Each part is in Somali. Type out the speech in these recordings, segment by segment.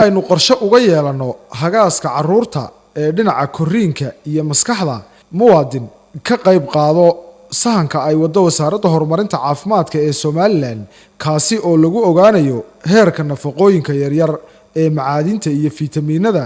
aynu qorshe uga yeelano hagaaska carruurta ee dhinaca korriinka iyo maskaxda muwaadin ka qayb qaado sahanka ay wado wasaaradda horumarinta caafimaadka ee Somaliland kaasi oo lagu ogaanayo heerka nafaqooyinka yaryar ee macaadinta iyo fiitamiinada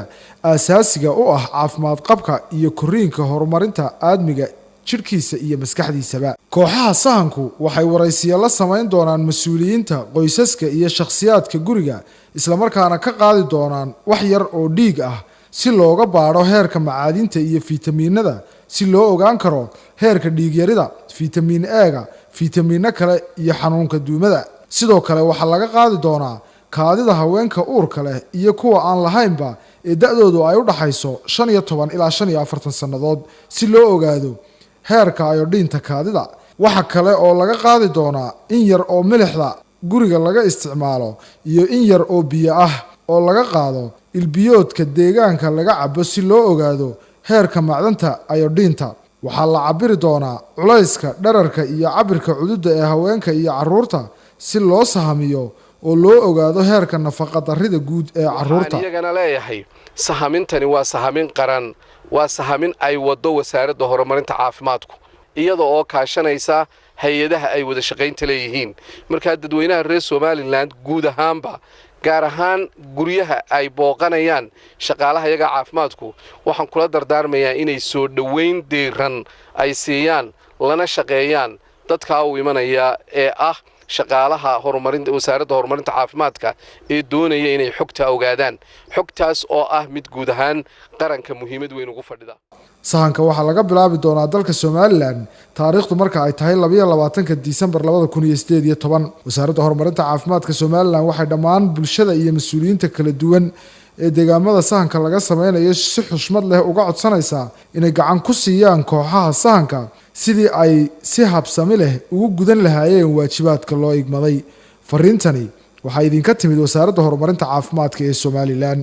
aasaasiga u ah caafimaad qabka iyo korriinka horumarinta aadmiga jirkiisa iyo maskaxdiisaba. Kooxaha sahanku waxay waraysiyo la sameyn doonaan mas'uuliyiinta qoysaska iyo shakhsiyaadka guriga isla markaana ka qaadi doonaan wax yar oo dhiig ah si looga baaro heerka macaadinta iyo fiitamiinada si loo ogaan karo heerka dhiig yarida, fiitamiin A-ga, fiitamiino kale iyo xanuunka duumada. Sidoo kale waxa laga qaadi doonaa kaadida haweenka uurka leh iyo kuwa aan lahaynba ee da'doodu ay u dhaxayso 15 ilaa 45 sanadood si loo ogaado heerka ayodhiinta kaadida. Waxa kale oo laga qaadi doonaa in yar oo milixda guriga laga isticmaalo iyo in yar oo biyo ah oo laga qaado ilbiyoodka deegaanka laga cabo si loo ogaado heerka macdanta ayodhiinta. Waxaa la cabiri doonaa culayska, dhererka iyo cabirka cududa ee haweenka iyo carruurta si loo sahamiyo oo loo ogaado heerka nafaqa darrida guud ee carruurta. Iyagana leeyahay sahamintani waa sahamin qaran, waa sahamin ay wado wasaaradda horumarinta caafimaadku iyada oo kaashanaysa hay'adaha ay wada shaqaynta leeyihiin. Marka dadweynaha reer Somaliland guud ahaanba gaar ahaan guryaha ay booqanayaan shaqaalaha iyaga caafimaadku waxaan kula dardaarmayaa inay soo dhaweyn deeran ay siiyaan lana shaqeeyaan dadka u imanaya ee ah shaqaalaha horumarinta wasaaradda horumarinta caafimaadka ee doonaya inay xogta ogaadaan xogtaas oo ah mid guud ahaan qaranka muhiimad weyn ugu fadhida. sahanka waxaa laga bilaabi doonaa dalka Somaliland taariikhdu marka ay tahay 22 Disembar 2018. wasaaradda horumarinta caafimaadka Somaliland waxay dhammaan bulshada iyo mas'uuliyiinta kala duwan ee deegaamada sahanka laga sameynayo si xushmad leh uga codsanaysaa inay gacan ku siiyaan kooxaha sahanka sidii ay si habsami leh ugu gudan lahaayeen waajibaadka loo igmaday. Fariintani waxay idinka timid wasaaradda horumarinta caafimaadka ee Somaliland.